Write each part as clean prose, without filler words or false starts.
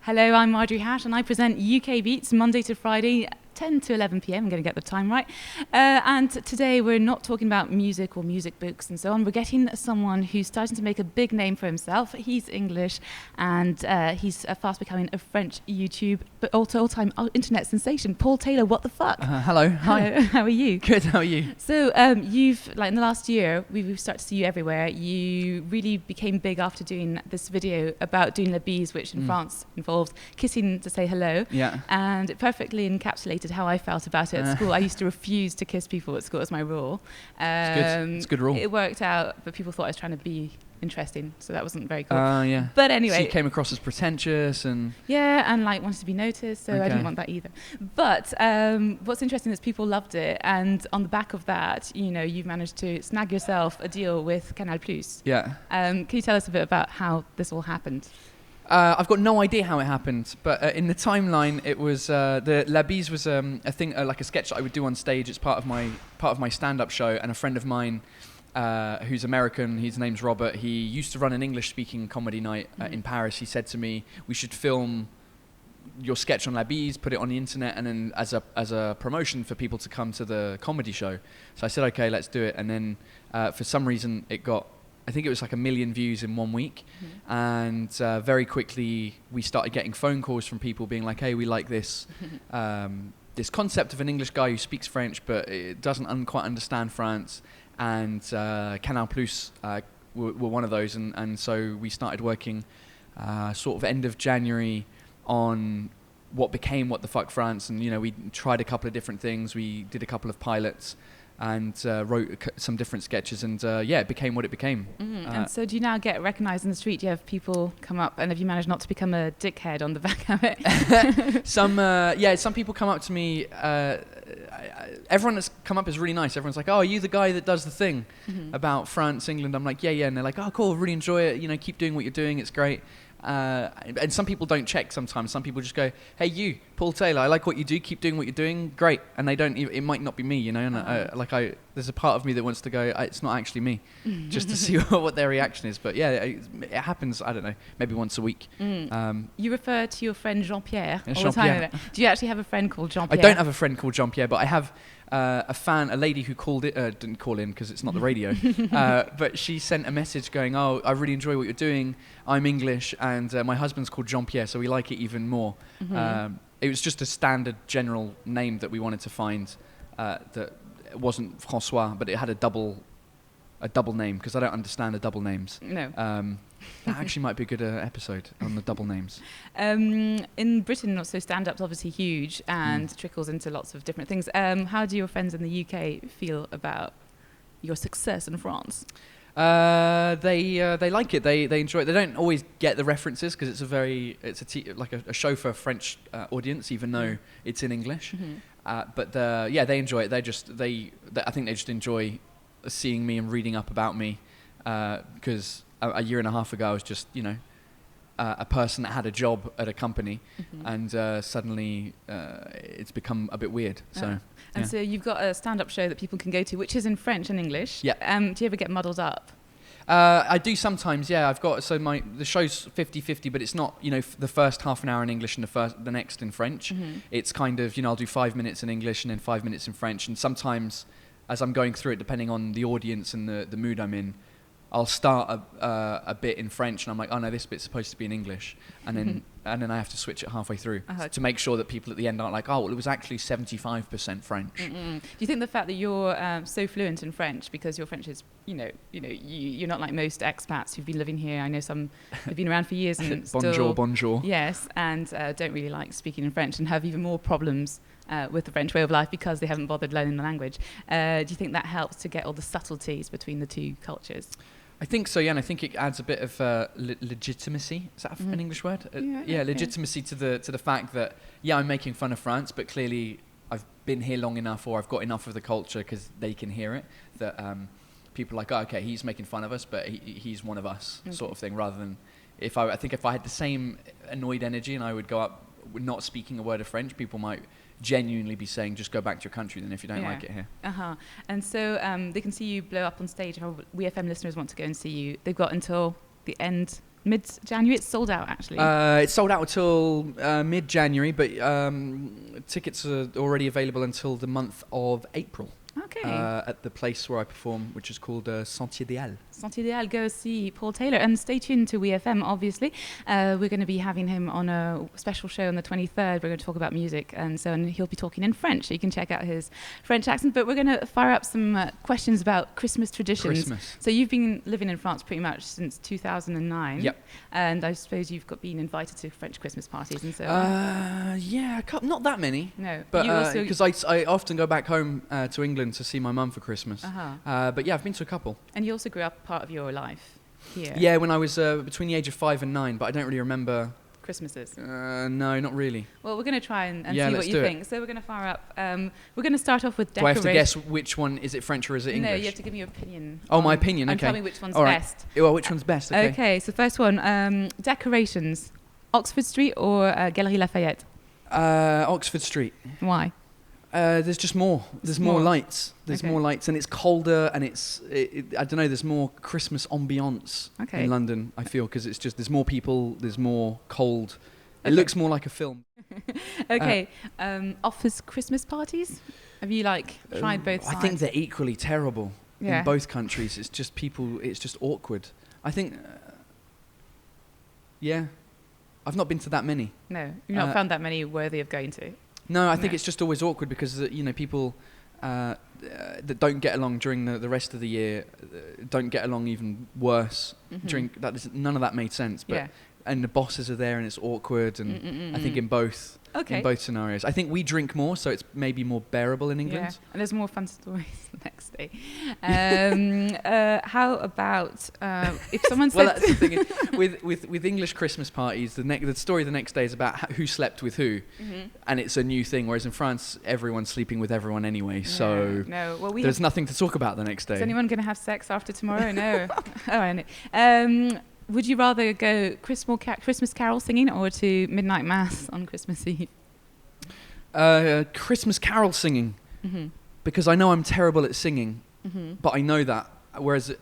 Hello, I'm Marjorie Hache and I present UK Beats Monday to Friday, 10 to 11 p.m. I'm going to get the time right. And today we're not talking about music or music books and so on. We're getting someone who's starting to make a big name for himself. He's English and he's fast becoming a French YouTube, but also all-time internet sensation. Paul Taylor, what the fuck? Hello. Hi. How are you? Good, how are you? So you've, like in the last year, we've started to see you everywhere. You really became big after doing this video about doing la bise, which in France involves kissing to say hello. Yeah. And it perfectly encapsulated how I felt about it at school. I used to refuse to kiss people at school as my rule. It's a good rule. It worked out, but people thought I was trying to be interesting, so that wasn't very cool. Yeah. But anyway. So you came across as pretentious and... Yeah, and like wanted to be noticed, so I didn't want that either. But what's interesting is people loved it, and on the back of that, you know, you've managed to snag yourself a deal with Canal+. Yeah. Can you tell us a bit about how this all happened? I've got no idea how it happened, but in the timeline, it was the La Bise was a thing, like a sketch that I would do on stage. It's part of my stand-up show, and a friend of mine who's American, his name's Robert. He used to run an English-speaking comedy night in Paris. He said to me, "We should film your sketch on La Bise, put it on the internet, and then as a promotion for people to come to the comedy show." So I said, "Okay, let's do it." And then for some reason, it got, I think it was like 1 million views in 1 week. And very quickly we started getting phone calls from people being like, "Hey, we like this this concept of an English guy who speaks French but it doesn't quite understand France." And Canal+ were one of those, and so we started working sort of end of January on what became What the Fuck France. And you know, we tried a couple of different things. We did a couple of pilots and wrote some different sketches, and it became what it became. And so do you now get recognised in the street? Do you have people come up, and have you managed not to become a dickhead on the back of it? Some people come up to me. Everyone that's come up is really nice. Everyone's like, "Oh, are you the guy that does the thing about France, England?" I'm like, yeah. And they're like, "Oh, cool, really enjoy it. You know, keep doing what you're doing. It's great." And some people don't check sometimes. Some people just go, "Hey, you, Paul Taylor, I like what you do. Keep doing what you're doing. Great." And they don't. It might not be me, you know. And there's a part of me that wants to go, "It's not actually me," just to see what their reaction is. But yeah, it happens. I don't know, maybe once a week. You refer to your friend Jean-Pierre all Jean-Pierre. the time. Do you actually have a friend called Jean-Pierre? I don't have a friend called Jean-Pierre, but I have a lady who didn't call in because it's not the radio, but she sent a message going, "Oh, I really enjoy what you're doing. I'm English, and my husband's called Jean-Pierre, so we like it even more." It was just a standard general name that we wanted to find that wasn't François, but it had a double name, because I don't understand the double names. No. That actually might be a good episode on the double names. In Britain, also stand-up's obviously huge and trickles into lots of different things. How do your friends in the UK feel about your success in France? They like it. They enjoy it. They don't always get the references because it's a show for a French audience, even though it's in English. But they enjoy it. I think they just enjoy seeing me and reading up about me, because a year and a half ago I was just, you know, a person that had a job at a company, and suddenly it's become a bit weird. So. And so you've got a stand-up show that people can go to, which is in French and English. Yeah. Do you ever get muddled up? I do sometimes, yeah. I've got, the show's 50-50, but it's not, you know, the first half an hour in English and the next in French. It's kind of, you know, I'll do 5 minutes in English and then 5 minutes in French. And sometimes, as I'm going through it, depending on the audience and the mood I'm in, I'll start a bit in French, and I'm like, "Oh no, this bit's supposed to be in English," and then I have to switch it halfway through to make sure that people at the end aren't like, "Oh, well, it was actually 75% French." Do you think the fact that you're so fluent in French, because your French is, you're not like most expats who've been living here. I know some who've been around for years and bonjour. Yes, and don't really like speaking in French and have even more problems with the French way of life because they haven't bothered learning the language. Do you think that helps to get all the subtleties between the two cultures? I think so, yeah, and I think it adds a bit of legitimacy. Is that an English word? Legitimacy to the fact that, I'm making fun of France, but clearly I've been here long enough, or I've got enough of the culture because they can hear it, that people are like, "Oh, okay, he's making fun of us, but he's one of us," sort of thing, rather than if I had the same annoyed energy and I would go up not speaking a word of French, people might genuinely be saying, just go back to your country then if you don't like it here. And so they can see you blow up on stage. How OÜI FM listeners want to go and see you. They've got until the end mid-January. It's sold out, actually. It's sold out until mid-January, but tickets are already available until the month of April. Okay. At the place where I perform, which is called Sentier des Halles. Sentier des Halles, go see Paul Taylor. And stay tuned to OÜI FM, obviously. We're going to be having him on a special show on the 23rd. We're going to talk about music. And he'll be talking in French. So you can check out his French accent. But we're going to fire up some questions about Christmas traditions. So you've been living in France pretty much since 2009. Yep. And I suppose you've been invited to French Christmas parties and so yeah, not that many. No. But because I often go back home to England to see my mum for Christmas. But yeah, I've been to a couple. And you also grew up part of your life here. Yeah, when I was between the age of 5 and 9, but I don't really remember Christmases. No, not really. Well, we're going to try and see what you think. So we're going to fire up. We're going to start off with decoration. Do I have to guess which one? Is it French or is it English? No, you have to give me your opinion. Oh, my opinion. Okay. And tell me which one's best. Well, which one's best? Okay. Okay. So first one, decorations. Oxford Street or Galerie Lafayette? Oxford Street. Why? There's just more. There's more lights. There's more lights, and it's colder, and I don't know. There's more Christmas ambiance in London. I feel because it's just there's more people. There's more cold. It looks more like a film. Okay. Offers Christmas parties. Have you tried both sides? I think they're equally terrible in both countries. It's just people. It's just awkward. I think. Yeah, I've not been to that many. No, you've not found that many worthy of going to. No, I think it's just always awkward because people that don't get along during the rest of the year don't get along even worse. None of that made sense. But and the bosses are there and it's awkward. And I think in both scenarios, I think we drink more, so it's maybe more bearable in England. Yeah, and there's more fun stories the next day. How about if someone said... Well, that's the thing. With English Christmas parties, the story the next day is about who slept with who, and it's a new thing. Whereas in France, everyone's sleeping with everyone anyway, so there's nothing to talk about the next day. Is anyone going to have sex after tomorrow? No. Oh, I know. Would you rather go Christmas carol singing or to midnight mass on Christmas Eve? Christmas carol singing, because I know I'm terrible at singing, but I know that. Whereas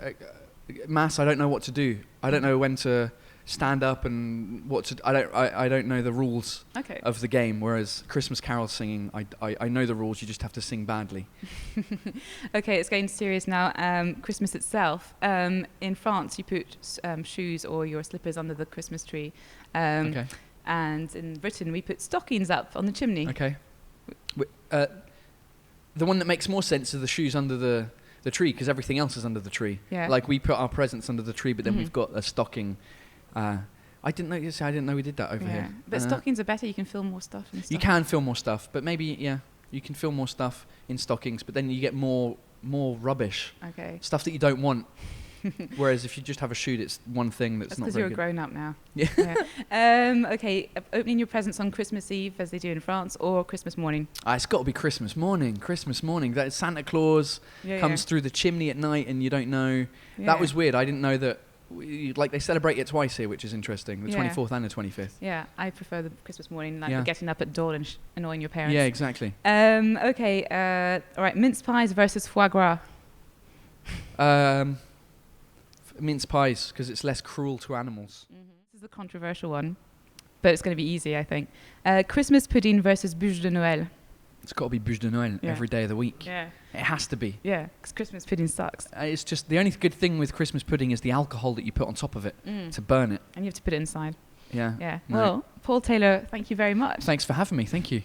mass, I don't know what to do. I don't know when to stand up and what to. I don't know the rules of the game. Whereas Christmas carol singing, I know the rules. You just have to sing badly. Okay, it's getting serious now. Christmas itself. In France, you put shoes or your slippers under the Christmas tree. And in Britain, we put stockings up on the chimney. Okay. The one that makes more sense is the shoes under the tree, because everything else is under the tree. Yeah. Like we put our presents under the tree, but then we've got a stocking. I didn't know we did that over here. But stockings are better. You can fill more stuff in stockings. You can fill more stuff, but maybe you can fill more stuff in stockings, but then you get more rubbish. Okay. Stuff that you don't want. Whereas if you just have a shoe, it's one thing that's not very good. Because you're a grown up now. Yeah. Okay. Opening your presents on Christmas Eve, as they do in France, or Christmas morning. It's got to be Christmas morning. Christmas morning. That Santa Claus comes through the chimney at night, and you don't know. Yeah. That was weird. I didn't know that. They celebrate it twice here, which is interesting. The 24th and the 25th. Yeah, I prefer the Christmas morning, getting up at dawn and annoying your parents. Yeah, exactly. Okay. All right. Mince pies versus foie gras. Mince pies, because it's less cruel to animals. This is the controversial one, but it's going to be easy, I think. Christmas pudding versus bûche de Noël. It's got to be bûche de Noël every day of the week. Yeah. It has to be. Yeah, because Christmas pudding sucks. It's just the only good thing with Christmas pudding is the alcohol that you put on top of it to burn it. And you have to put it inside. Yeah. Yeah. No. Well, Paul Taylor, thank you very much. Thanks for having me. Thank you.